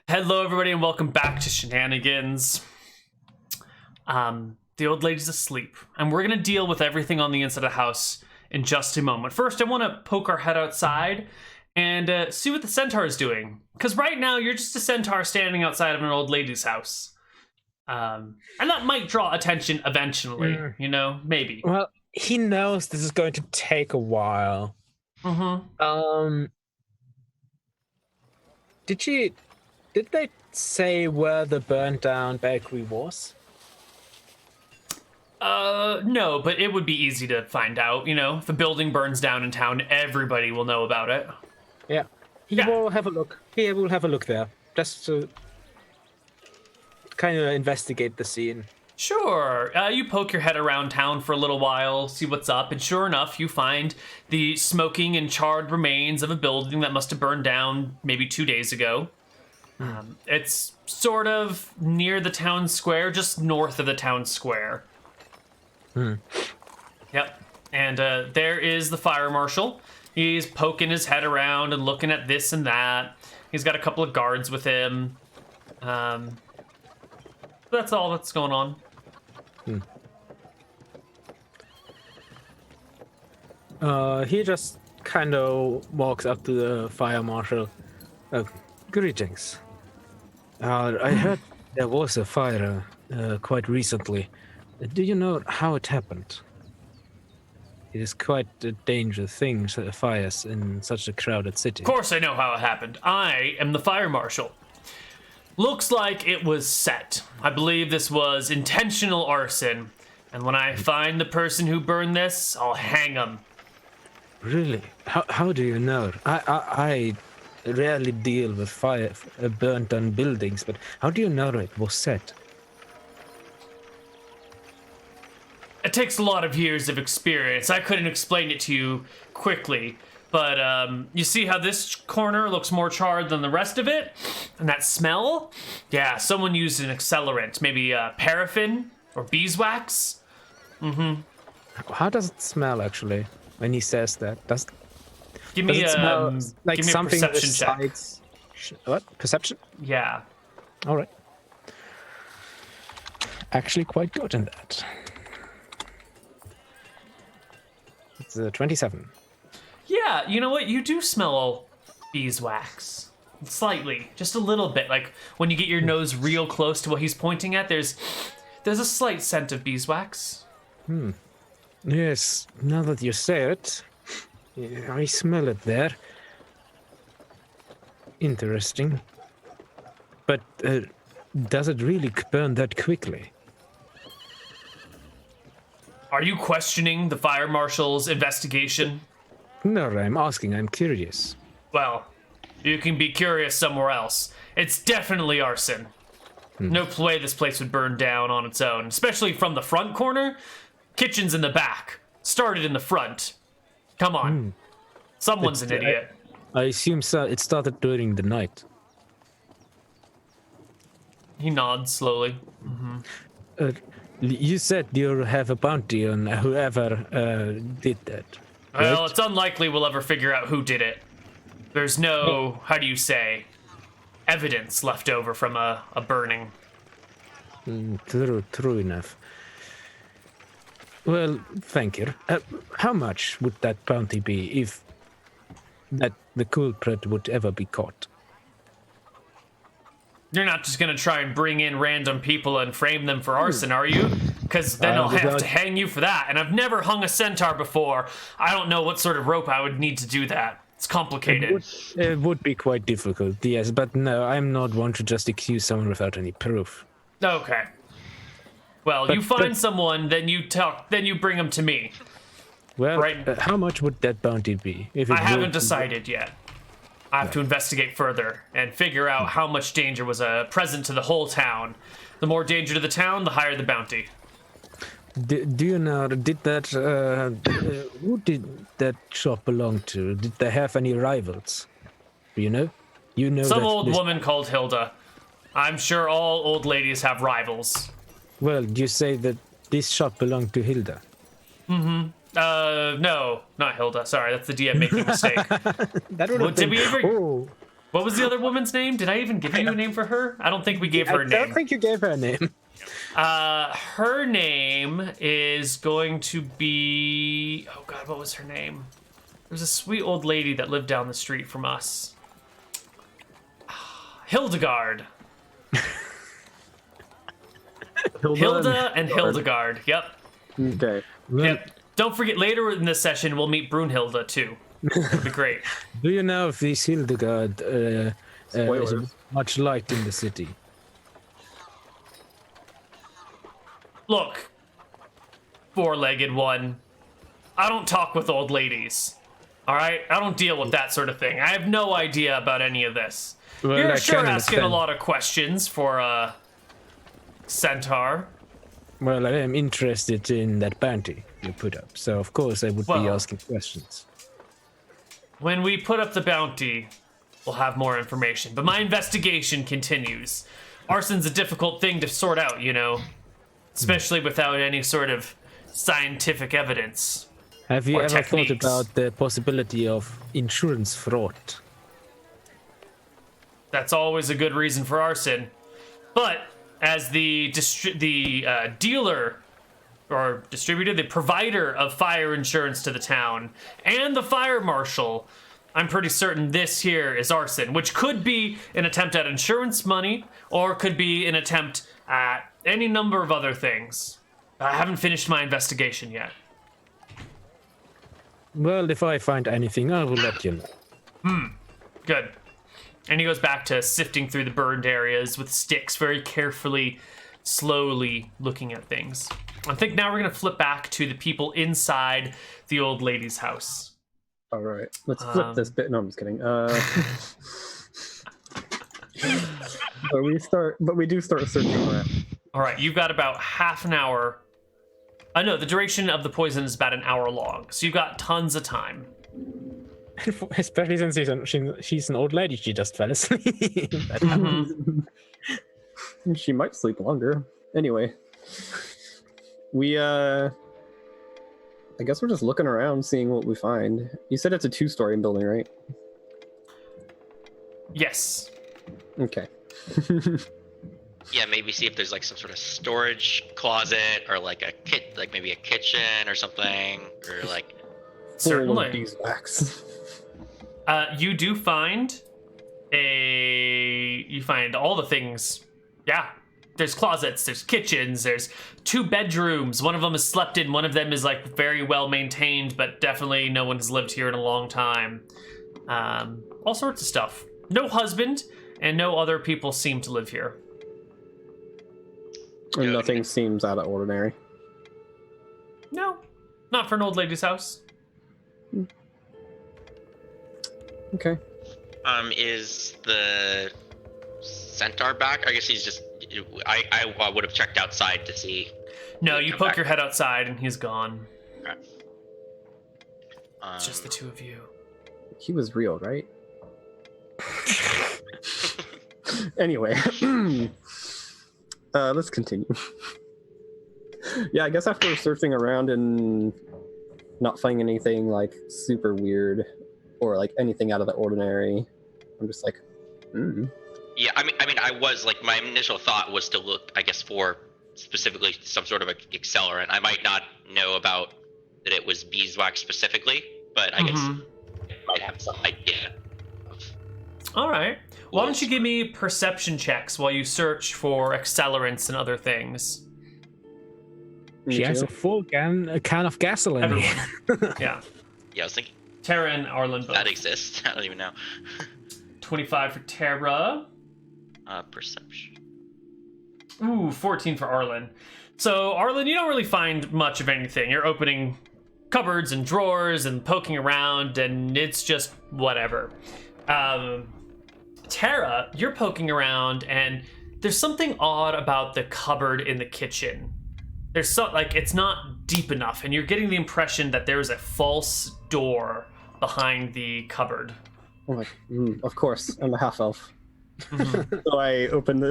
Hello, everybody, and welcome back to Shenanigans. The old lady's asleep, and we're gonna deal with everything on the inside of the house in just a moment. First, I want to poke our head outside and see what the centaur is doing. Because right now, you're just a centaur standing outside of an old lady's house. And that might draw attention eventually, you know, maybe. Well, he knows this is going to take a while. Did they say where the burnt down bakery was? No, but it would be easy to find out, you know. If a building burns down in town, everybody will know about it. Yeah. He will have a look. He will have a look there. Just to kind of investigate the scene. Sure. You poke your head around town for a little while, see what's up, and sure enough, you find the smoking and charred remains of a building that must have burned down maybe 2 days ago. It's sort of near the town square, just north of the town square. Yep. And there is the fire marshal. He's poking his head around and looking at this and that. He's got a couple of guards with him. That's all that's going on. He just kind of walks up to the fire marshal. Greetings. I heard there was a fire quite recently. Do you know how it happened? It is quite a dangerous thing, fires in such a crowded city. Of course I know how it happened. I am the fire marshal. Looks like it was set. I believe this was intentional arson. And when I find the person who burned this, I'll hang him. Really? How do you know? I rarely deal with fire, burnt down buildings, but how do you know it was set? It takes a lot of years of experience. I couldn't explain it to you quickly, but you see how this corner looks more charred than the rest of it? And that smell? Yeah, someone used an accelerant, maybe paraffin or beeswax. How does it smell, actually, when he says that? Give me a like give me something a perception check. What? Perception? Yeah. All right. Actually quite good in that. It's 27. Yeah, you know what? You do smell beeswax. Slightly. Just a little bit. Like, when you get your nose real close to what he's pointing at, there's a slight scent of beeswax. Yes, now that you say it, I smell it there. Interesting. But does it really burn that quickly? Are you questioning the fire marshal's investigation? No, I'm asking. I'm curious. Well, you can be curious somewhere else. It's definitely arson. No way this place would burn down on its own, especially from the front corner. Kitchen's in the back. Started in the front. Come on. Someone's an idiot. I assume so. It started during the night. He nods slowly. You said you have a bounty on whoever did that. Right? Well, it's unlikely we'll ever figure out who did it. There's no, how do you say, evidence left over from a burning. True enough. Well, thank you. How much would that bounty be if the culprit would ever be caught? You're not just gonna try and bring in random people and frame them for arson, are you? Because then I'll have to hang you for that. And I've never hung a centaur before. I don't know what sort of rope I would need to do that. It's complicated. It would be quite difficult, yes. But no, I'm not one to just accuse someone without any proof. Okay. Well, you find someone, then you bring them to me. Well, right. How much would that bounty be? I haven't decided yet. I have to investigate further and figure out how much danger was present to the whole town. The more danger to the town, the higher the bounty. Do you know, who did that shop belong to? Did they have any rivals? Do you know? Some old woman called Hilda. I'm sure all old ladies have rivals. Well, you say that this shop belonged to Hilda. No, not Hilda. Sorry, that's the DM making a mistake. That would have Did we ever? Oh. What was the other woman's name? Did I even give you a name for her? I don't think we gave her a name. I don't think you gave her a name. Her name is going to be... Oh, God, what was her name? There was a sweet old lady that lived down the street from us. Hildegard. Hilda and Hildegard. Yep. Okay. Yep. Don't forget, later in this session, we'll meet Brunhilde, too. It'll be great. Do you know if this Hildegard is much liked in the city? Look, four-legged one. I don't talk with old ladies. All right? I don't deal with that sort of thing. I have no idea about any of this. Well, You're I sure can asking a understand. lot of questions for a centaur. Well, I am interested in that bounty you put up, so of course I would be Well- asking questions. When we put up the bounty, we'll have more information. But my investigation continues. Arson's a difficult thing to sort out, you know, especially without any sort of scientific evidence. Have you Or ever techniques. thought about the possibility of insurance fraud? That's always a good reason for arson. But as the dealer or distributor, the provider of fire insurance to the town, and the fire marshal, I'm pretty certain this here is arson, which could be an attempt at insurance money, or could be an attempt at any number of other things. I haven't finished my investigation yet. Well, if I find anything, I will let you know. Good. And he goes back to sifting through the burned areas with sticks, very carefully, slowly looking at things. I think now we're going to flip back to the people inside the old lady's house. All right. Let's flip this bit. No, I'm just kidding. But we do start searching around. All right, you've got about half an hour. No, the duration of the poison is about an hour long, so you've got tons of time. Especially since she's an old lady, she just fell asleep. She might sleep longer. Anyway, I guess we're just looking around, seeing what we find. You said it's a 2-story building, right? Yes. Okay. Yeah, maybe see if there's like some sort of storage closet or like maybe a kitchen or something, or like Full of Certainly. beeswax. You do find you find all the things. Yeah. There's closets, there's kitchens, there's 2 bedrooms. One of them is slept in, one of them is like very well maintained, but definitely no one has lived here in a long time. All sorts of stuff. No husband, and no other people seem to live here. And nothing seems out of ordinary. No, not for an old lady's house. Okay. Is the centaur back? I guess he's just. I would have checked outside to see. No, He'll you come poke back. your head outside and he's gone. Okay. It's just the 2 of you. He was real, right? Anyway, let's continue. Yeah, I guess after searching around and not finding anything like super weird or like anything out of the ordinary, I'm just like, Yeah, I mean, I was like, my initial thought was to look, I guess, for specifically some sort of accelerant. I might not know about that it was beeswax specifically, but I guess I might have some idea. All right. Why don't you give me perception checks while you search for accelerants and other things? She has a full can of gasoline. Everyone. Yeah. Yeah, I was thinking Tara and Arlen both. that exists. I don't even know. 25 for Tara. Perception. Ooh, 14 for Arlen. So, Arlen, you don't really find much of anything. You're opening cupboards and drawers and poking around, and it's just whatever. Tara, you're poking around, and there's something odd about the cupboard in the kitchen. There's it's not deep enough, and you're getting the impression that there is a false door behind the cupboard. I'm like, of course, I'm a half elf. So I open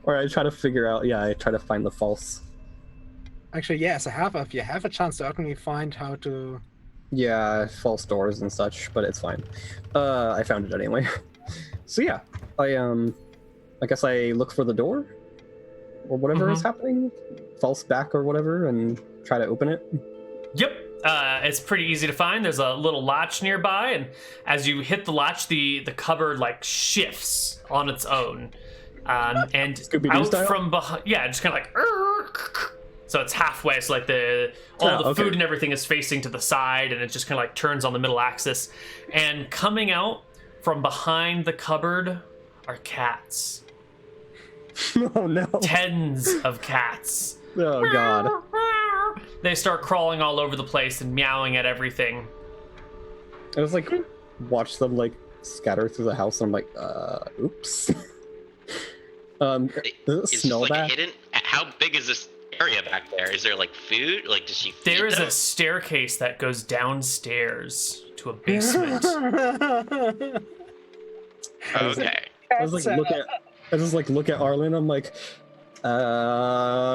I try to figure out, I try to find the false. Actually, yeah, as a half-elf, you have a chance to actually find how to... Yeah, false doors and such, but it's fine. I found it anyway. So yeah, I guess I look for the door or whatever is happening, false back or whatever, and try to open it. Yep. It's pretty easy to find. There's a little latch nearby, and as you hit the latch, the cupboard like shifts on its own, and Scooby-Doo out style? from behind. Yeah, just kind of like. So it's halfway. So like all the food and everything is facing to the side, and it just kind of like turns on the middle axis. And coming out from behind the cupboard are cats. Oh no! Tens of cats. Oh god! They start crawling all over the place and meowing at everything. I just like watch them like scatter through the house, and I'm like, oops. Does it Is smell this, like, bad? hidden? How big is this area back there? Is there like food? Like, does she feed There is them? a staircase that goes downstairs to a basement. Okay. I just like look at Arlen. I'm like,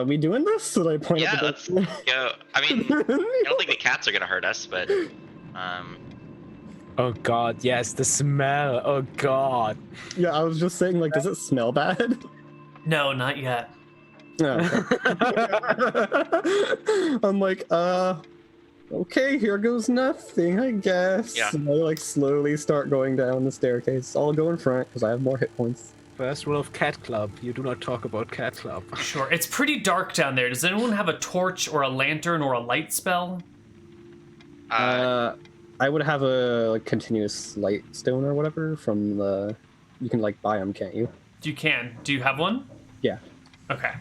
we doing this? Should I point Yeah, at the let's door? go. I mean, I don't think the cats are gonna hurt us, but Oh god, yes, the smell. Oh god. Yeah, I was just saying, like, does it smell bad? No, not yet. No. I'm like, okay, here goes nothing, I guess. Yeah. And I like slowly start going down the staircase. I'll go in front because I have more hit points. First rule of Cat Club, you do not talk about Cat Club. Sure. It's pretty dark down there. Does anyone have a torch or a lantern or a light spell? I would have a like continuous light stone or whatever from the. You can like buy them, can't you? You can. Do you have one? Yeah. Okay.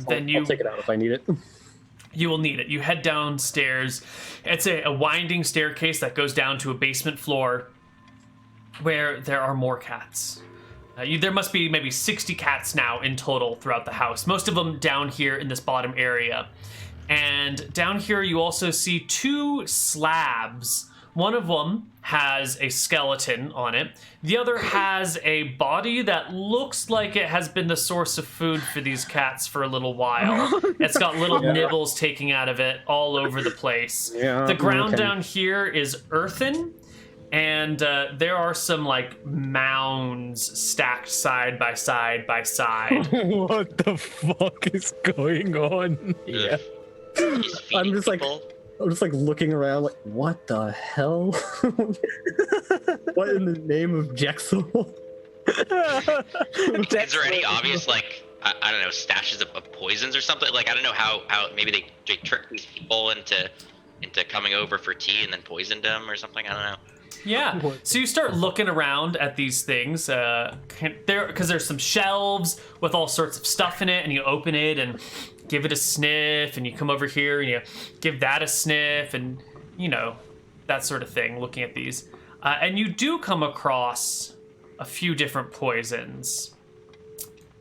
Then I'll take it out if I need it. You will need it. You head downstairs. It's a winding staircase that goes down to a basement floor where there are more cats. There must be maybe 60 cats now in total throughout the house. Most of them down here in this bottom area. And down here you also see two slabs. One of them has a skeleton on it. The other has a body that looks like it has been the source of food for these cats for a little while. It's got little nibbles taking out of it all over the place. Yeah, The ground okay. down here is earthen, and there are some like mounds stacked side by side by side. What the fuck is going on here? he's feeding just like- people. I'm just like looking around, like, what the hell? What in the name of Jexel? Is there any obvious like I don't know stashes of poisons or something? Like I don't know how maybe they tricked these people into coming over for tea and then poisoned them or something. I don't know. Yeah. So you start looking around at these things, because there's some shelves with all sorts of stuff in it, and you open it and give it a sniff, and you come over here and you give that a sniff, and you know, that sort of thing. Looking at these, and you do come across a few different poisons.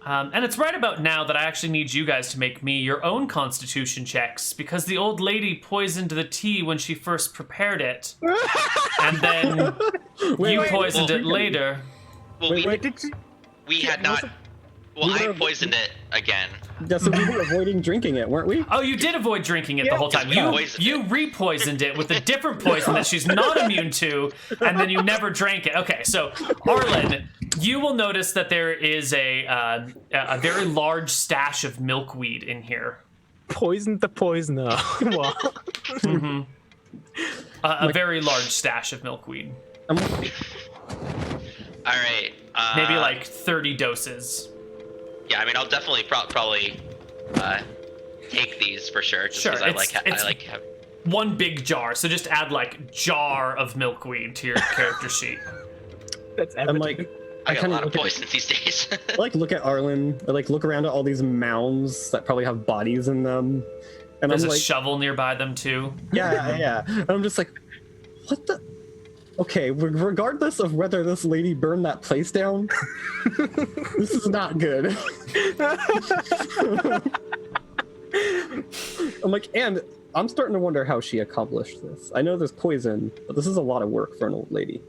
And it's right about now that I actually need you guys to make me your own constitution checks, because the old lady poisoned the tea when she first prepared it. And then you poisoned it later. Well, Wait, did you? we had not. Well, I poisoned it again. Yeah, so we were avoiding drinking it, weren't we? Oh, you did avoid drinking it the whole time. we poisoned You re-poisoned it with a different poison that she's not immune to, and then you never drank it. Okay, so Arlen, you will notice that there is a very large stash of milkweed in here. Poisoned the poisoner. Wow. A very large stash of milkweed. All right. Maybe like 30 doses. Yeah, I mean, I'll definitely probably take these for sure, just Sure, because I it's- like have. One big jar, so just add like jar of milkweed to your character sheet. That's I'm like, I got a kinda lot of look at- poisons these days. I like look at Arlen, I like look around at all these mounds that probably have bodies in them. And There's I'm a like, shovel nearby them too. yeah. And I'm just like, what the? Okay, regardless of whether this lady burned that place down, this is not good. I'm like, and I'm starting to wonder how she accomplished this. I know there's poison, but this is a lot of work for an old lady.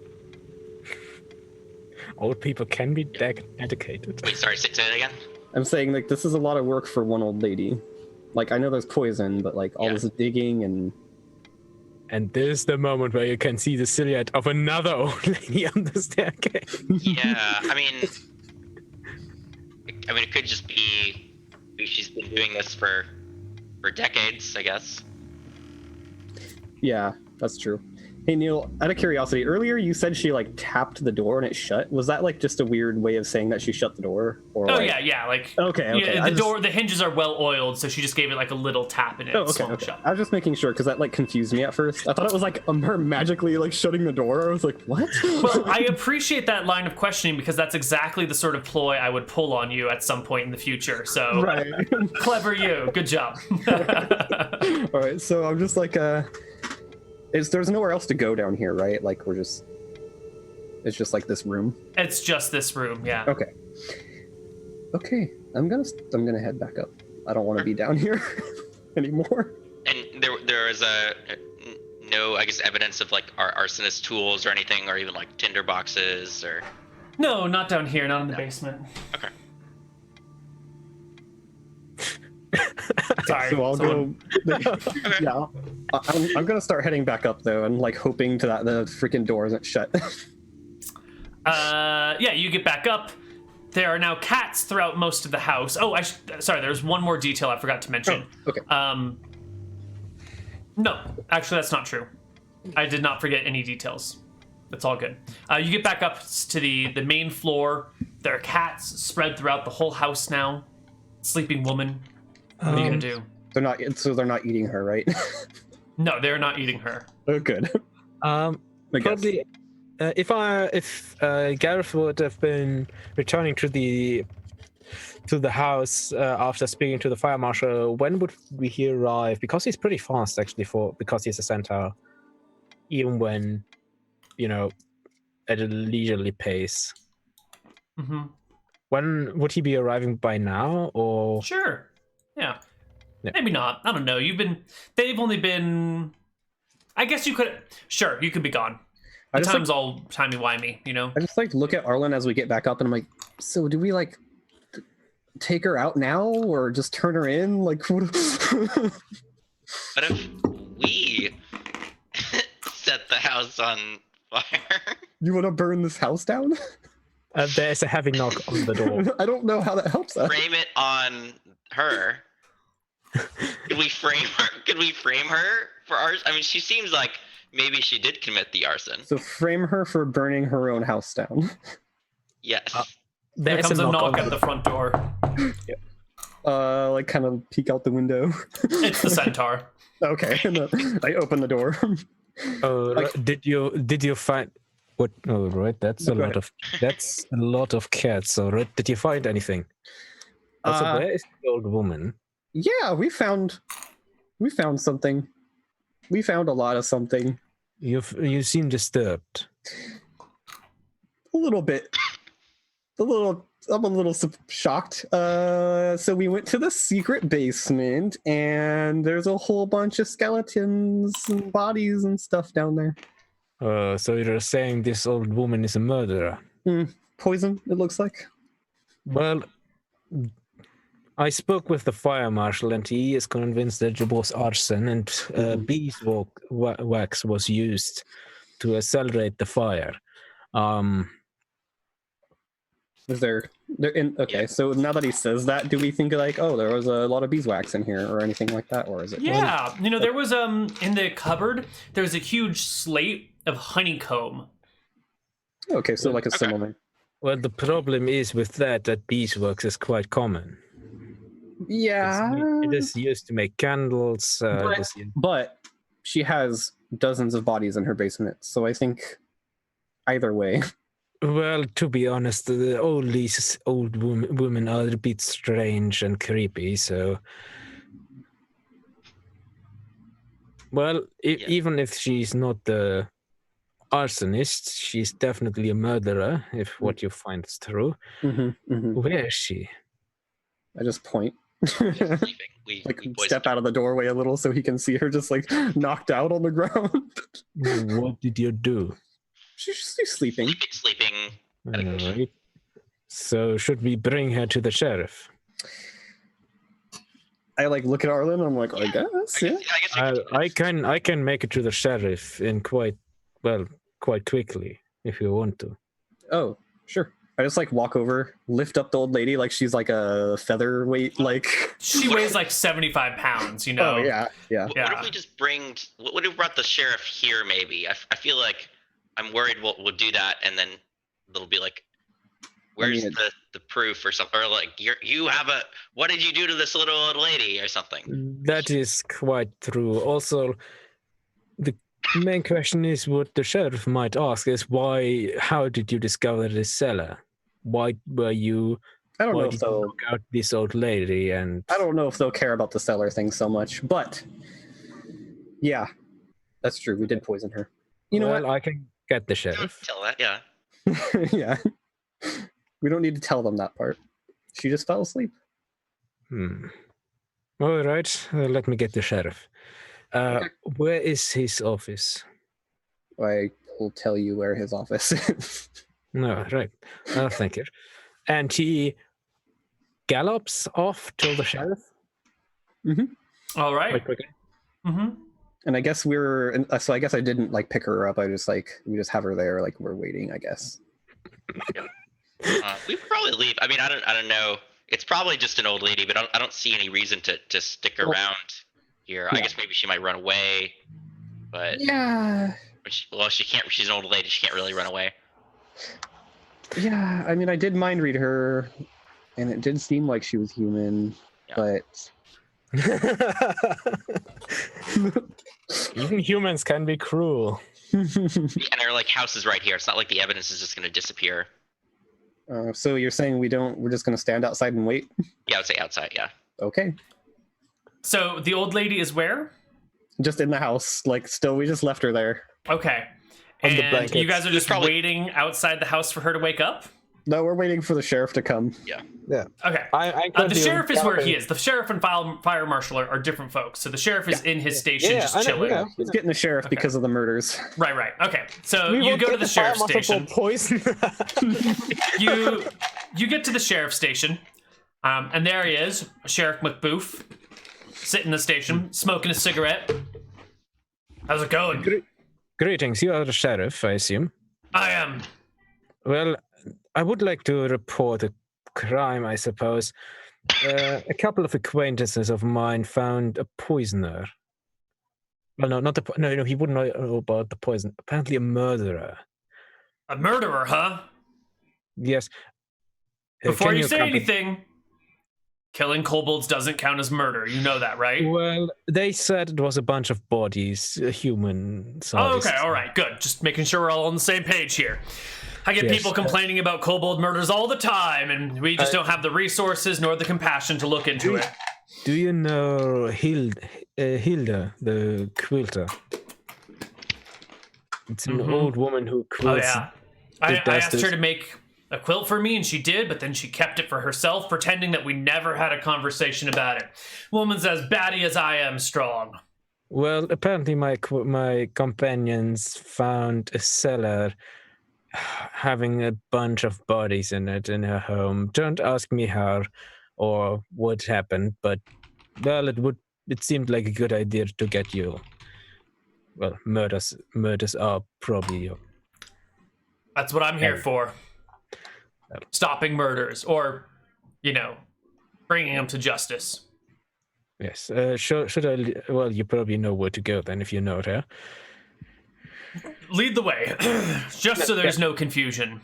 Old people can be dedicated. Wait, sorry, say that again. I'm saying, like, this is a lot of work for one old lady. Like, I know there's poison, but, like, all Yeah. this digging and... And this is the moment where you can see the silhouette of another old lady on the staircase. Yeah, I mean, it could just be she's been doing this for decades, I guess. Yeah, that's true. Hey Neal, out of curiosity, earlier you said she like tapped the door and it shut. Was that like just a weird way of saying that she shut the door? Or Oh like... yeah, like Okay. Yeah, the hinges are well oiled, so she just gave it like a little tap and it swung shut. I was just making sure because that like confused me at first. I thought it was like her magically like shutting the door. I was like, what? Well, I appreciate that line of questioning because that's exactly the sort of ploy I would pull on you at some point in the future. So Right. Clever you. Good job. All right, so I'm just like there's nowhere else to go down here, right? Like it's just like this room. It's just this room, yeah. Okay. I'm gonna head back up. I don't want to be down here anymore. And there is no, I guess, evidence of like arsonist tools or anything, or even like tinder boxes or. No, not down here, not in the basement. Okay. Sorry. So I'll go. Yeah, I'm gonna start heading back up though, and like hoping that the freaking door isn't shut. Yeah, you get back up. There are now cats throughout most of the house. Oh, sorry. There's one more detail I forgot to mention. Oh, okay. No, actually, that's not true. I did not forget any details. It's all good. You get back up to the main floor. There are cats spread throughout the whole house now. Sleeping woman. What are you gonna do? They're not eating her, right? No, they're not eating her. Oh, good. I guess. Probably, if Gareth would have been returning to the house after speaking to the fire marshal, when would he arrive? Because he's pretty fast, actually, because he's a centaur. Even when, at a leisurely pace. Mm-hmm. When would he be arriving by now, or? Sure. Yeah. Maybe not. I don't know. They've only been. I guess you could. Sure, you could be gone. The time's all timey-wimey, I just like look at Arlen as we get back up, and I'm like, so do we like take her out now, or just turn her in? Like, what? What if we set the house on fire? You want to burn this house down? There's a heavy knock on the door. I don't know how that helps us. Frame it on her. Could we frame her? Could we frame her for ours? I mean, she seems like maybe she did commit the arson. So frame her for burning her own house down. Yes. There comes a knock at the front door. Like kind of peek out the window. It's the centaur. Okay, I open the door. Did you find what? Oh, right. That's a lot of cats. So, right, did you find anything? Also, where is the old woman? Yeah, we found something. We found a lot of something. You seem disturbed. A little bit. I'm a little shocked. So we went to the secret basement, and there's a whole bunch of skeletons and bodies and stuff down there. So you're saying this old woman is a murderer? Poison, it looks like. Well, I spoke with the fire marshal, and he is convinced that it was arson, and beeswax was used to accelerate the fire. Is there okay, so now that he says that, do we think like, oh, there was a lot of beeswax in here or anything like that, or is it? Yeah, there was in the cupboard there was a huge slate of honeycomb. Okay, so like a similar. Well, the problem is with that beeswax is quite common. Yeah, it is used to make candles. But she has dozens of bodies in her basement, so I think either way. Well, to be honest, all these old women are a bit strange and creepy, so... Well, even if she's not the arsonist, she's definitely a murderer, if what you find is true. Where is she? I just point. We step out of the doorway a little so he can see her just like knocked out on the ground. What did you do? She's sleeping. Sleeping. All right. So should we bring her to the sheriff? I like look at Arlen. I'm like, I guess, yeah. I guess I can make it to the sheriff in quite quickly if you want to. Oh, sure. I just like walk over, lift up the old lady like she's like a featherweight, like. She weighs like 75 pounds, you know? Oh yeah. What if we just what if we brought the sheriff here? Maybe I feel like I'm worried we'll do that, and then it'll be like, where's the proof or something, or like you have a, what did you do to this little old lady or something? That is quite true. Also, the main question is what the sheriff might ask is how did you discover this cellar? Why were you? I don't know Why if did you they'll. look out this old lady? And I don't know if they'll care about the cellar thing so much, but yeah, that's true. We did poison her. You know I can get the sheriff. Tell that, yeah. what? Yeah. We don't need to tell them that part. She just fell asleep. All right, let me get the sheriff. Okay. Where is his office? I will tell you where his office is. No, right. Thank you. And he gallops off to the sheriff. All right. Quite quickly. Mm-hmm. And I guess so I guess I didn't like pick her up. We just have her there, like we're waiting, I guess. We could probably leave. I mean, I don't know. It's probably just an old lady, but I don't see any reason to stick around here. Yeah. I guess maybe she might run away, but Yeah. she can't. She's an old lady. She can't really run away. Yeah, I mean, I did mind read her, and it did seem like she was human, Yeah. but Even humans can be cruel. And her like house is right here. It's not like the evidence is just going to disappear. So you're saying we're just gonna stand outside and wait? Yeah, I would say outside. Yeah. Okay. So the old lady is where? Just in the house, like still, we just left her there. Okay. On the And blankets. you guys are just Probably- waiting outside the house for her to wake up? No, we're waiting for the sheriff to come. Yeah. Okay. The sheriff is where he is. The sheriff and fire marshal are different folks. So the sheriff is in his station Yeah, just I know, chilling. yeah. He's getting the sheriff because of the murders. Right. Okay. So you go to the sheriff's station. Poison. You get to the sheriff's station, and there he is, Sheriff McBoof, sitting in the station, smoking a cigarette. How's it going? Greetings, you are the sheriff, I assume. I am. Well, I would like to report a crime, I suppose. A couple of acquaintances of mine found a poisoner. Well, no, not no, he wouldn't know about the poison. Apparently a murderer. A murderer, huh? Yes. Before Can you say accompany- anything, killing kobolds doesn't count as murder. You know that, right? Well, they said it was a bunch of bodies, human size. Oh, okay, all right, good. Just making sure we're all on the same page here. I get Yes. people complaining about kobold murders all the time, and we just don't have the resources nor the compassion to look into it. Do you know Hilda, the quilter? It's an old woman who Oh, quilts. yeah. I does asked her this. to make a quilt for me, and she did, but then she kept it for herself, pretending that we never had a conversation about it. Woman's as batty as I am strong. Well, apparently my companions found a cellar having a bunch of bodies in it in her home. Don't ask me how or what happened, but well, it seemed like a good idea to get you. Well, murders are probably you. That's what I'm here for. Stopping murders, or, bringing them to justice. Yes. Should I? Well, you probably know where to go then if you know it, huh? Lead the way, just so there's no confusion.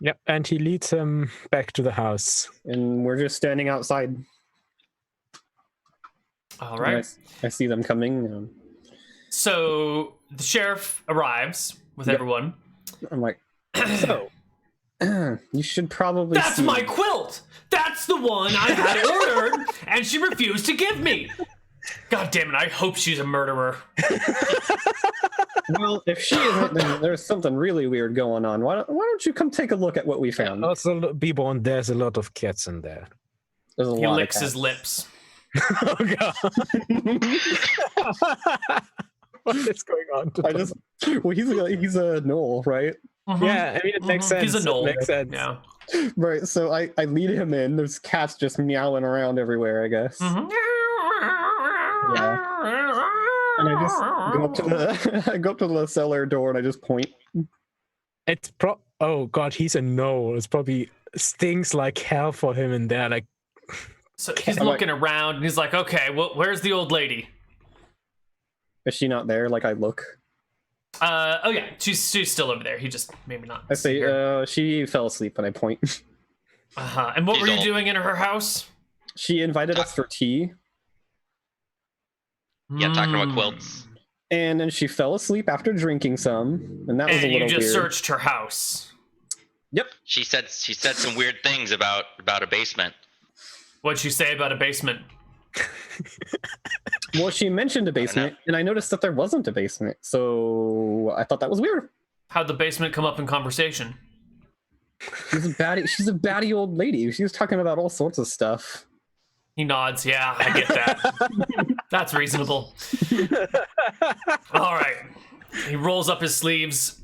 Yep. And he leads him back to the house. And we're just standing outside. All right. I see them coming. So the sheriff arrives with everyone. I'm like, so you should probably. That's my quilt! That's the one I had ordered, and she refused to give me! God damn it, I hope she's a murderer. Well, if she isn't, then there's something really weird going on. Why don't you come take a look at what we found? Also, be born, there's a lot of cats in there. There's a He lot of licks cats. his lips. Oh god. What is going on? He's a gnoll, right? Yeah, I mean it makes sense. He's a knoll. It makes sense. Yeah. Right. So I lead him in. There's cats just meowing around everywhere, I guess. Yeah. And I just go up to the I go up to the cellar door and I just point. It's oh god, he's a no. It's probably stings like hell for him in there. Like, So he's looking around and he's like, okay, well, where's the old lady? Is she not there? Like I look. Oh yeah, she's still over there. He just maybe not. I say, she fell asleep and I point. And what She's were you old. doing in her house? She invited us for tea, Yeah, talking about quilts. and then she fell asleep after drinking some, and that was a And little you just weird. searched her house. Yep. She said some weird things about a basement. What'd she say about a basement? Well, she mentioned a basement, and I noticed that there wasn't a basement, so I thought that was weird. How'd the basement come up in conversation? She's a baddie old lady. She was talking about all sorts of stuff. He nods. Yeah, I get that. That's reasonable. All right. He rolls up his sleeves.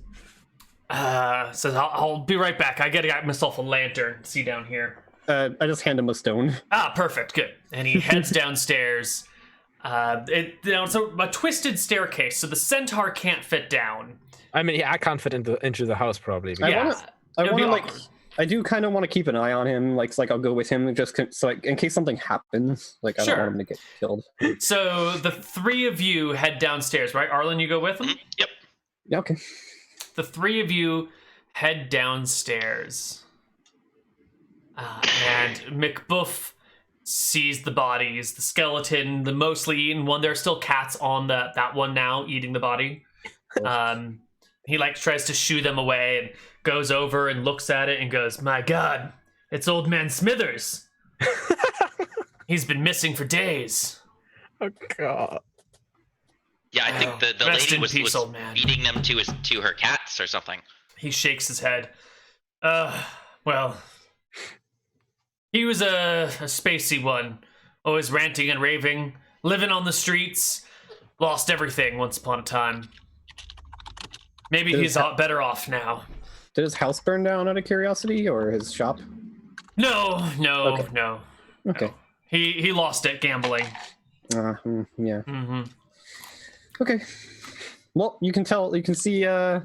Says, I'll be right back. I gotta get myself a lantern. See down here. I just hand him a stone. Perfect. Good. And he heads downstairs. It's a twisted staircase, so the centaur can't fit down. I mean, I can't fit into the house probably. I Yeah. I It'll be want to awkward. I do kind of want to keep an eye on him. Like I'll go with him just so in case something happens. Like I Sure. don't want him to get killed. So the three of you head downstairs, right? Arlen, you go with him? Yep. Yeah. Okay. The three of you head downstairs. And McBuff sees the bodies, the skeleton, the mostly eaten one. There are still cats on that one now eating the body. He tries to shoo them away and goes over and looks at it and goes, "My God, it's old man Smithers. He's been missing for days." Oh god. Yeah, I think the Rest lady in was peace, old man. feeding them to her cats or something. He shakes his head. Well, he was a spacey one, always ranting and raving, living on the streets, lost everything once upon a time. Maybe Does he's better off now. Did his house burn down out of curiosity, or his shop? No. Okay. He lost it gambling. Yeah. Hmm. Okay. Well, you can see. Yeah,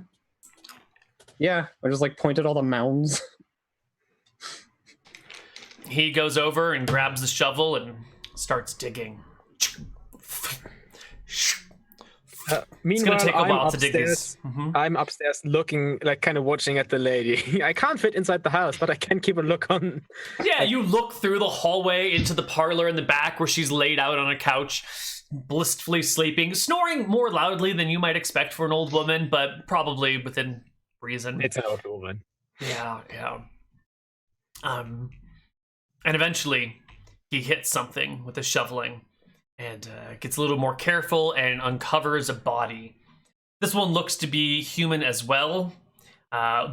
I just point at all the mounds. He goes over and grabs the shovel and starts digging. Meanwhile, take a I'm while to dig upstairs. these. Mhm. I'm upstairs looking, kind of watching at the lady. I can't fit inside the house, but I can keep a look on. Yeah, you look through the hallway into the parlor in the back where she's laid out on a couch, blissfully sleeping, snoring more loudly than you might expect for an old woman, but probably within reason. It's an old woman. Yeah. And eventually he hits something with the shoveling and gets a little more careful and uncovers a body. This one looks to be human as well.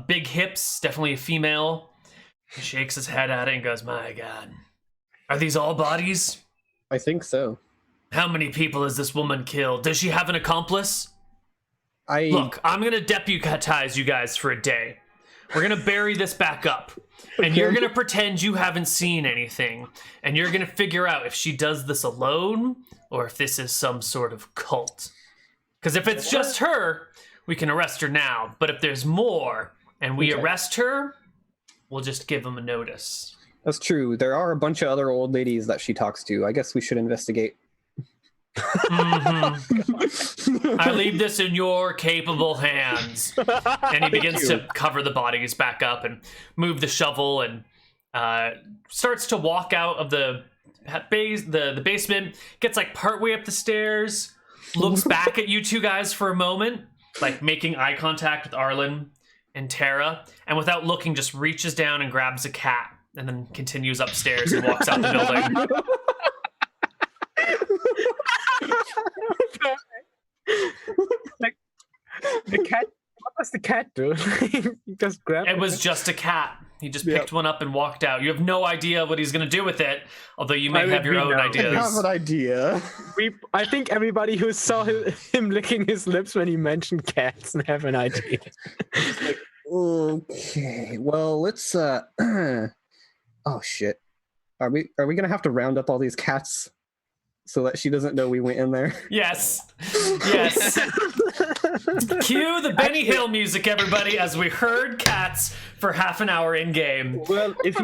Big hips, definitely a female. He shakes his head at it and goes, "My God. Are these all bodies? I think so. How many people has this woman killed? Does she have an accomplice? I Look, I'm going to deputize you guys for a day. We're going to bury this back up. And you're going to pretend you haven't seen anything. And you're going to figure out if she does this alone or if this is some sort of cult. Because if it's just her, we can arrest her now. But if there's more and we arrest her, we'll just give them a notice." That's true. There are a bunch of other old ladies that she talks to. I guess we should investigate. I leave this in your capable hands. And he begins to cover the bodies back up and move the shovel and starts to walk out of the basement, gets partway up the stairs, looks back at you two guys for a moment, making eye contact with Arlen and Tara, and without looking just reaches down and grabs a cat and then continues upstairs and walks out the building. The cat. What does the cat do? He just grabbed It was just a cat. He just picked one up and walked out. You have no idea what he's going to do with it, although you may have your own I have ideas. an idea. I think everybody who saw him licking his lips when he mentioned cats and have an idea. Okay. Well, let's. Oh shit. Are we gonna have to round up all these cats? so that she doesn't know we went in there? Yes. Yes. Cue the Benny Hill music, everybody, as we herd cats for half an hour in game. Well, if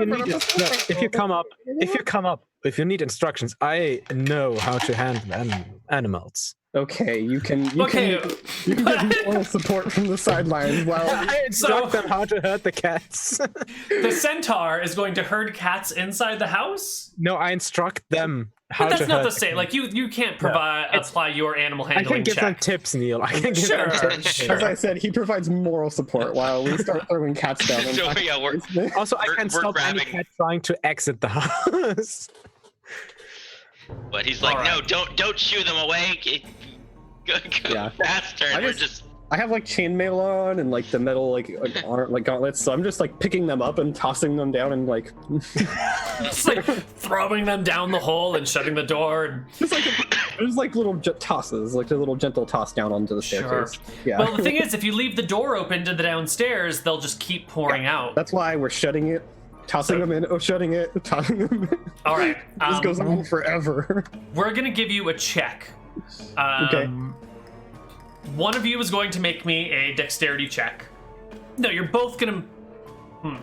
you need instructions, I know how to handle animals. Okay, you can get moral support from the sidelines while I instruct them how to herd the cats. The centaur is going to herd cats inside the house? No, I instruct them how But to that's not herd the same. Like, you can't apply your animal I handling can give check. them tips, Neil. I can give Sure, them tips. sure. as I said, he provides moral support while we start throwing cats down. So yeah, we're Also, I We're- can we're stop any grabbing- cat trying to exit the house. but he's like, Alright. no, don't shoo them away. Go Yeah. faster. And we're just I have like chainmail on and like the metal arm, like gauntlets, so I'm just like picking them up and tossing them down and like Just like throwing them down the hole and shutting the door. And... there's like little tosses, like a little gentle toss down onto the Sure. staircase. Yeah. Well, the thing is, if you leave the door open to the downstairs, they'll just keep pouring out. That's why we're shutting it, tossing them in, shutting it, tossing them in. All right. This goes on forever. We're going to give you a check. Okay. One of you is going to make me a dexterity check. No, you're both going to...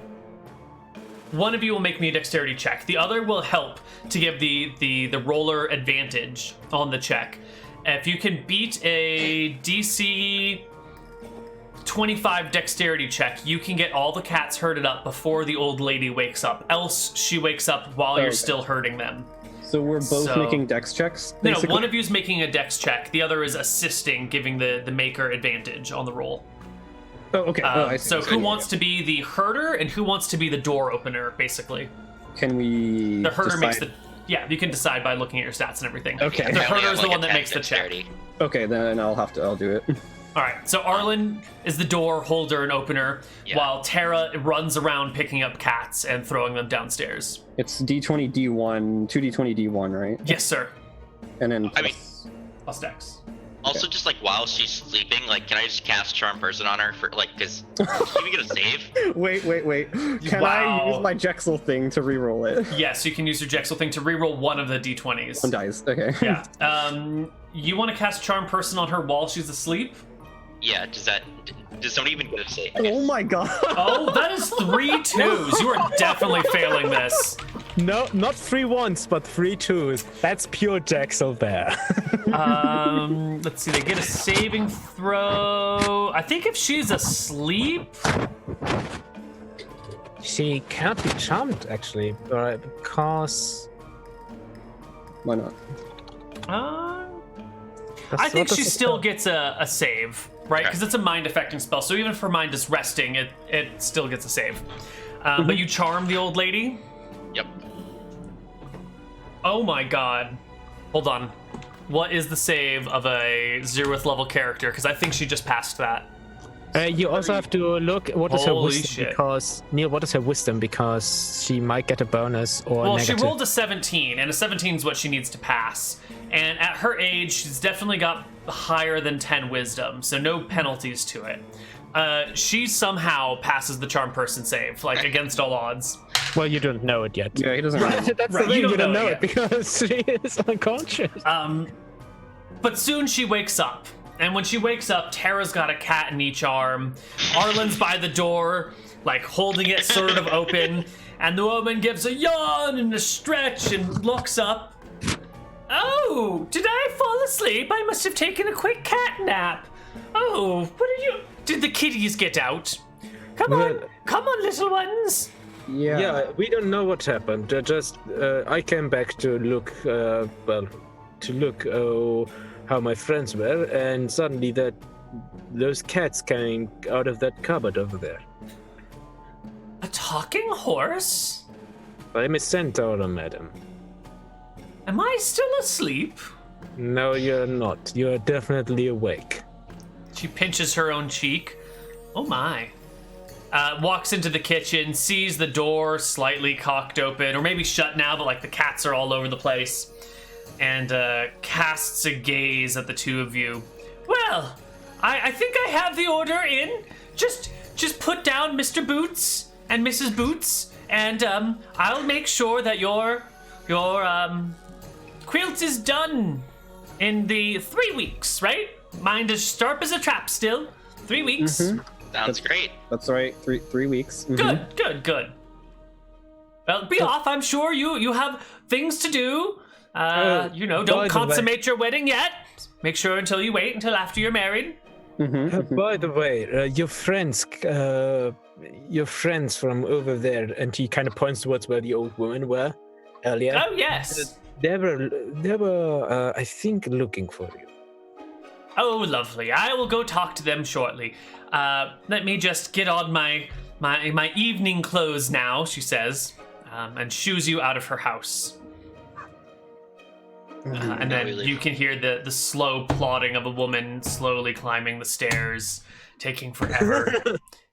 One of you will make me a dexterity check. The other will help to give the roller advantage on the check. If you can beat a DC 25 dexterity check, you can get all the cats herded up before the old lady wakes up. Else, she wakes up while you're Okay. still herding them. So we're both So- making dex checks. No, Basically? one of you is making a dex check. The other is assisting, giving the maker advantage on the roll. Oh, okay. I see. So who wants to be the herder and who wants to be the door opener, basically? Can we? The herder makes decide? the... Yeah, you can decide by looking at your stats and everything. Okay. The I only herder have, is the like, one a that 10 makes the check. dexterity. Okay, then I'll do it. All right, so Arlen is the door holder and opener, Yeah. while Tara runs around picking up cats and throwing them downstairs. It's D20 D1, 2D20 D1, right? Yes, sir. And then I mean- Plus dex. Also, just like while she's sleeping, like, can I just cast Charm Person on her for like, cause can we get a save? wait. Can I Wow. use my Jexel thing to reroll it? Yes, you can use your Jexel thing to reroll one of the d20s. One dice. Okay. Yeah. You want to cast Charm Person on her while she's asleep? Yeah. Does somebody even get a save? Oh my god. Oh, that is 3 2s. You are definitely failing this. No, not 3 ones, but 3 twos. That's pure Jaxel there. Let's see. They get a saving throw. I think if she's asleep. She can't be charmed, actually, because... Why not? I think what she does it still say? gets a save, right? Okay. Because it's a mind affecting spell. So even if her mind is resting, it still gets a save. But you charm the old lady. Yep. Oh my god. Hold on. What is the save of a 0th level character? Because I think she just passed that. You also have to look what is her Holy wisdom, shit. because... Neil, what is her wisdom? Because she might get a bonus or Well, negative. she rolled a 17, and a 17 is what she needs to pass. And at her age, she's definitely got higher than 10 wisdom, so no penalties to it. She somehow passes the charm person save, like against all odds. Well, you don't know it yet. Yeah, he doesn't. Right. Really... That's Right, the thing, you you don't don't know know it it because she is unconscious. But soon she wakes up. And when she wakes up, Tara's got a cat in each arm. Arlen's by the door, like holding it sort of open. And the woman gives a yawn and a stretch and looks up. Oh, did I fall asleep? I must have taken a quick cat nap. Oh, what are you... Did the kitties get out? Come on, little ones. Yeah, we don't know what happened. I came back to look, how my friends were, and suddenly those cats came out of that cupboard over there. A talking horse? I'm a centaur, madam. Am I still asleep? No, you're not. You're definitely awake. She pinches her own cheek. Oh my. Walks into the kitchen, sees the door slightly cocked open, or maybe shut now, but like the cats are all over the place, and casts a gaze at the two of you. Well, I think I have the order in. Just put down Mr. Boots and Mrs. Boots, and I'll make sure that your quilt is done in the 3 weeks, right? Mind as sharp as a trap still. 3 weeks. Sounds great. That's right. 3 weeks. Good. Well, be off. I'm sure you have things to do. by Don't the way- consummate your wedding yet. Make sure until you wait until after you're married. By the way, your friends from over there, and he kind of points towards where the old women were earlier. Oh yes. They were, I think, looking for you. Oh, lovely. I will go talk to them shortly. Let me just get on my evening clothes now, she says, and shoos you out of her house. And then you can hear the slow plodding of a woman slowly climbing the stairs, taking forever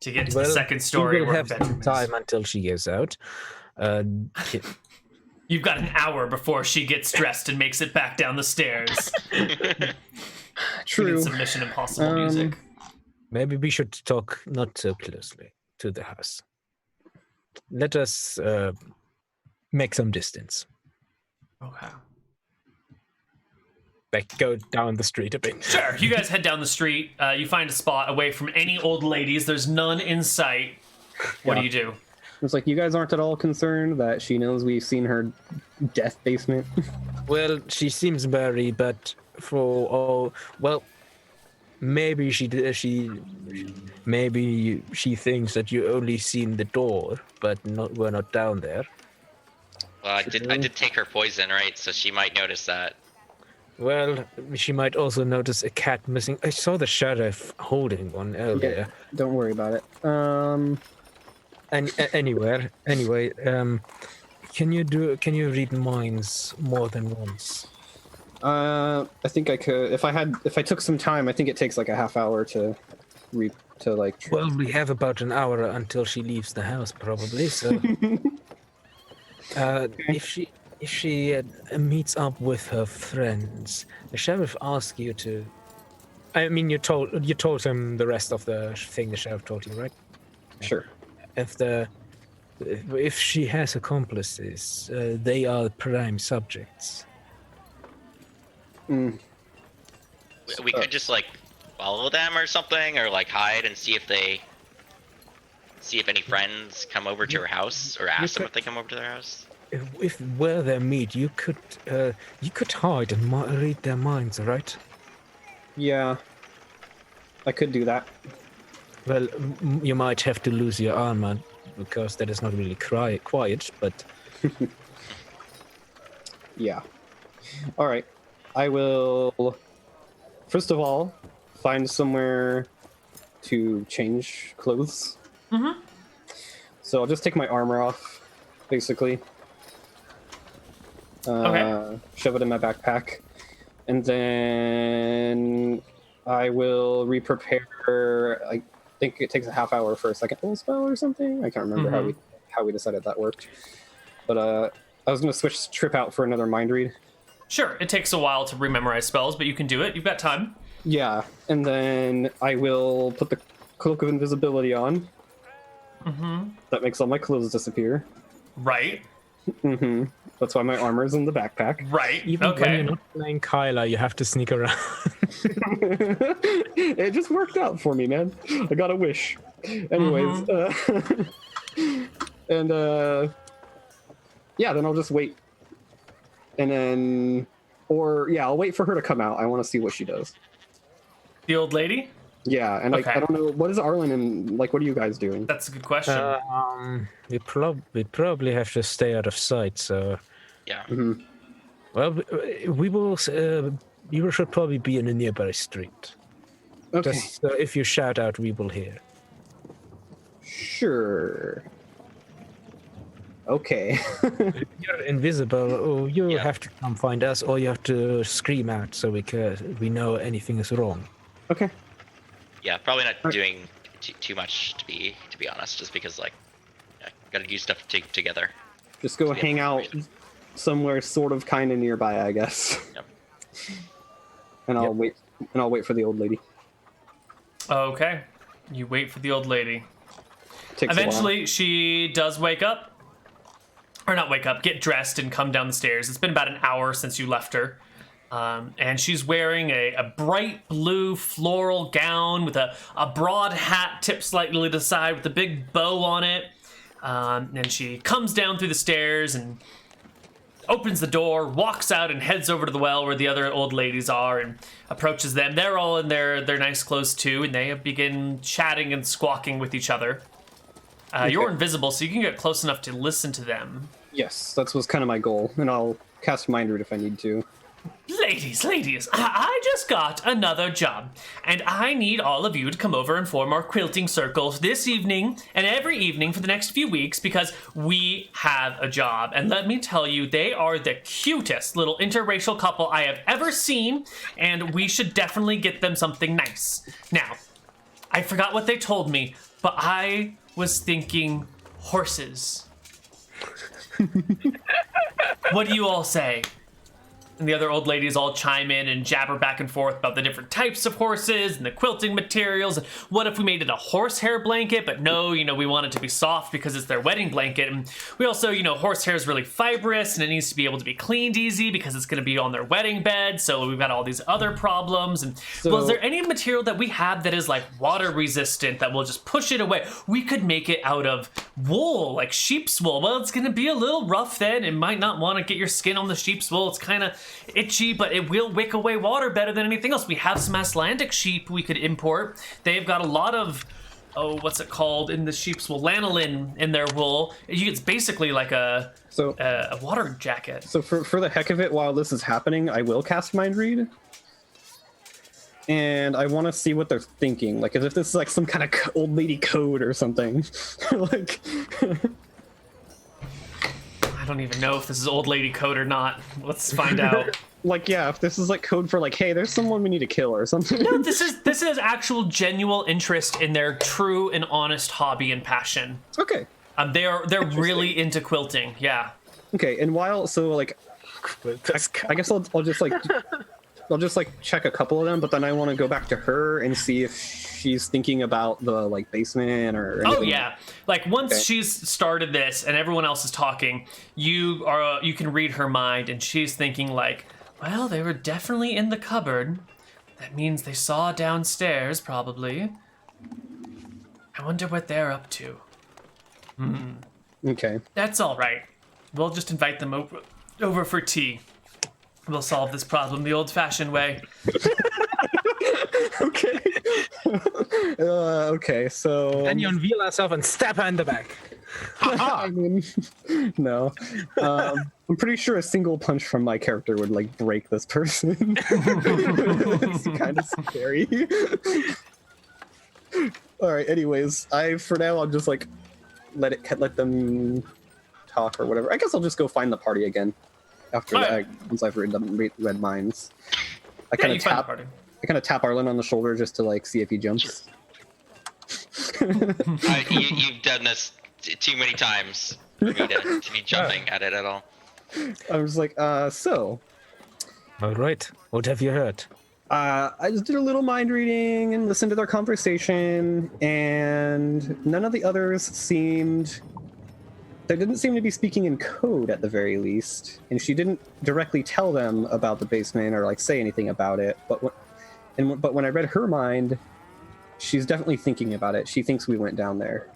to get to the second story. We will where have her some bedroom is. time until she gets out. You've got an hour before she gets dressed and makes it back down the stairs. True. We need some Mission Impossible music. Maybe we should talk not so closely to the house. Let us make some distance. Okay. Like go down the street a bit. Sure. You guys head down the street. You find a spot away from any old ladies. There's none in sight. What do you do? It's like, you guys aren't at all concerned that she knows we've seen her death basement? Well, she seems very, but for all, well, maybe maybe she thinks that you only seen the door, but we're not down there. Well, I did take her poison, right? So she might notice that. Well, she might also notice a cat missing. I saw the sheriff holding one earlier. Don't worry about it. And anyway, can you read minds more than once? I think I could. If I took some time, I think it takes like a half hour to Well, we have about an hour until she leaves the house, probably. So, if she meets up with her friends, the sheriff asks you to. I mean, you told him the rest of the thing the sheriff told you, right? Sure. If she has accomplices, they are prime subjects. We could just like follow them or something, or like hide and see if any friends come over to her house, or ask them if they come over to their house. If where they meet, you could hide and read their minds, right? Yeah. I could do that. Well, you might have to lose your armor because that is not really quiet, but Yeah. All right. I will, first of all, find somewhere to change clothes. So I'll just take my armor off, basically. Okay. Shove it in my backpack. And then I will re-prepare. I think it takes a half hour for a second level spell or something. I can't remember how we decided that worked. But I was going to switch trip out for another mind read. Sure. It takes a while to rememorize spells, but you can do it. You've got time. Yeah, and then I will put the cloak of invisibility on. That makes all my clothes disappear. Right. That's why my armor's in the backpack. Right. even when Okay. you're not playing Kyla, you have to sneak around. It just worked out for me, man. I got a wish. Anyways, yeah, then I'll just wait. And then, I'll wait for her to come out. I want to see what she does. The old lady? Yeah, and Okay. I don't know, what is Arlen and, what are you guys doing? That's a good question. We probably have to stay out of sight. So, Yeah. well, we will. You should probably be in a nearby street. Okay, Just so if you shout out, we will hear. sure. Okay. If you're invisible, or you have to come find us, or you have to scream out so we know anything is wrong. Okay. Yeah, probably not doing too much to be honest, just because gotta do stuff together. Just go hang out somewhere sort of kind of nearby, I guess. Yep. And I'll wait for the old lady. Okay. You wait for the old lady. Takes a while. Eventually, she does wake up. or not wake up, get dressed and come down the stairs. It's been about an hour since you left her. And she's wearing a bright blue floral gown with a broad hat tipped slightly to the side with a big bow on it. And she comes down through the stairs and opens the door, walks out and heads over to the well where the other old ladies are and approaches them. They're all in their nice clothes too, and they begin chatting and squawking with each other. You're invisible, so you can get close enough to listen to them. Yes, that was kind of my goal, and I'll cast Mind Read if I need to. Ladies, I just got another job, and I need all of you to come over and form our quilting circles this evening and every evening for the next few weeks because we have a job. And let me tell you, they are the cutest little interracial couple I have ever seen, and we should definitely get them something nice. Now, I forgot what they told me, but I was thinking horses. What do you all say? And the other old ladies all chime in and jabber back and forth about the different types of horses and the quilting materials. And what if we made it a horsehair blanket? But no, we want it to be soft because it's their wedding blanket. And we also, horsehair is really fibrous and it needs to be able to be cleaned easy because it's going to be on their wedding bed. So we've got all these other problems. And well, is there any material that we have that is like water resistant that will just push it away? We could make it out of wool, like sheep's wool. Well, it's going to be a little rough then. It might not want to get your skin on the sheep's wool. It's kind of itchy, but it will wick away water better than anything else. We have some Icelandic sheep we could import. They've got a lot of, what's it called in the sheep's wool? Lanolin in their wool. It's basically like a water jacket. So for the heck of it, while this is happening, I will cast Mind Read. And I want to see what they're thinking. Like, as if this is like some kind of old lady code or something. Like... I don't even know if this is old lady code or not. Let's find out. Like, yeah, if this is like code for like, hey, there's someone we need to kill or something. No, this is actual genuine interest in their true and honest hobby and passion. Okay. They're really into quilting. Yeah. Okay, and I guess I'll just like check a couple of them, but then I want to go back to her and see if she's thinking about the like basement or anything. Oh yeah, like once she's started this and everyone else is talking, you can read her mind, and she's thinking like, well, they were definitely in the cupboard. That means they saw downstairs probably. I wonder what they're up to. Okay, that's all right. We'll just invite them over for tea. We'll solve this problem the old-fashioned way. Okay. Okay, so... And you unveil herself and stab her in the back. I mean, no. I'm pretty sure a single punch from my character would, like, break this person. It's kind of scary. Alright, anyways, for now, I'll just, like, let them talk or whatever. I guess I'll just go find the party again. After that, once I've read minds, I kind of tap Arlen on the shoulder just to like see if he jumps. You've done this too many times for me to be jumping at it at all. I was like, so. All right. What have you heard? I just did a little mind reading and listened to their conversation, and none of the others seemed. They didn't seem to be speaking in code at the very least, and she didn't directly tell them about the basement or like say anything about it. But when I read her mind, she's definitely thinking about it. She thinks we went down there,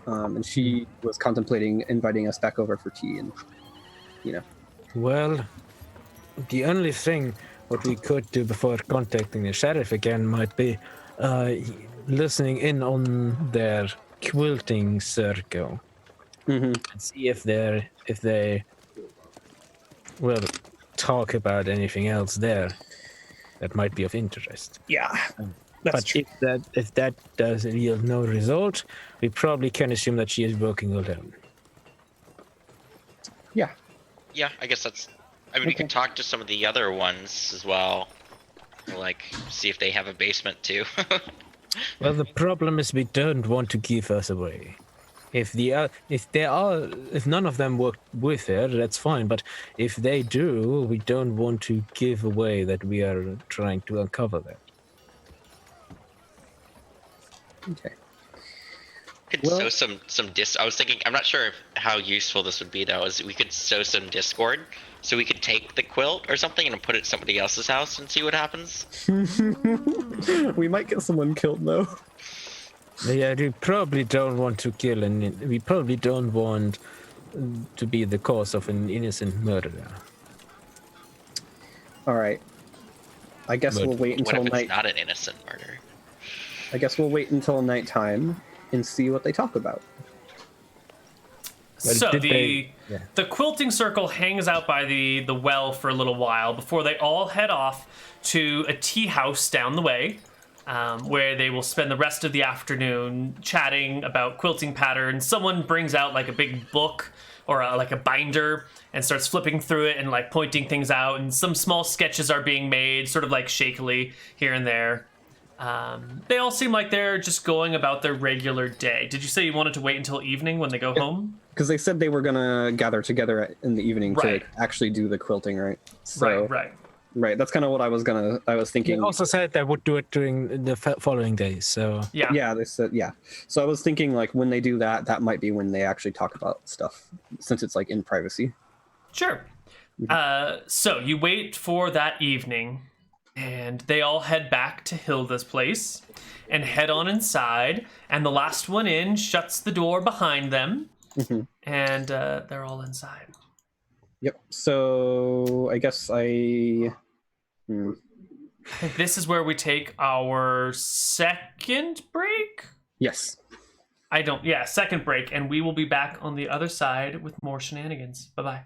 and she was contemplating inviting us back over for tea, and Well, the only thing what we could do before contacting the sheriff again might be listening in on their quilting circle. Mm-hmm. And see if they will talk about anything else there that might be of interest. Yeah, but true. If that does yield no result, we probably can assume that she is working alone. Yeah. Yeah, I guess that's. I mean, we can talk to some of the other ones as well, like see if they have a basement too. Well, the problem is we don't want to give us away. If none of them work with her, that's fine. But if they do, we don't want to give away that we are trying to uncover that. Okay. Could Well- sow some dis. I was thinking. I'm not sure how useful this would be though. Is we could sow some discord, so we could take the quilt or something and put it at somebody else's house and see what happens. We might get someone killed though. Yeah, we probably don't want to kill, and we probably don't want to be the cause of an innocent murderer. All right. I guess But we'll wait What until if night. it's not an innocent murder? I guess we'll wait until nighttime and see what they talk about. Well, So did the they- yeah. the quilting circle hangs out by the well for a little while before they all head off to a tea house down the way, where they will spend the rest of the afternoon chatting about quilting patterns. Someone brings out like a big book or like a binder and starts flipping through it and like pointing things out, and some small sketches are being made, sort of like shakily here and there. They all seem like they're just going about their regular day. Did you say you wanted to wait until evening when they go home? Because they said they were gonna gather together in the evening Right. to actually do the quilting, right? So, Right. Right. That's kind of what I was They thinking. also said they would do it during the following days, so... Yeah. Yeah, they said yeah. So I was thinking like when they do that, that might be when they actually talk about stuff, since it's like in privacy. Sure. So you wait for that evening, and they all head back to Hilda's place and head on inside. And the last one in shuts the door behind them, and they're all inside. Yep. So I guess I think this is where we take our second break. yes. Second break, and we will be back on the other side with more shenanigans. Bye bye.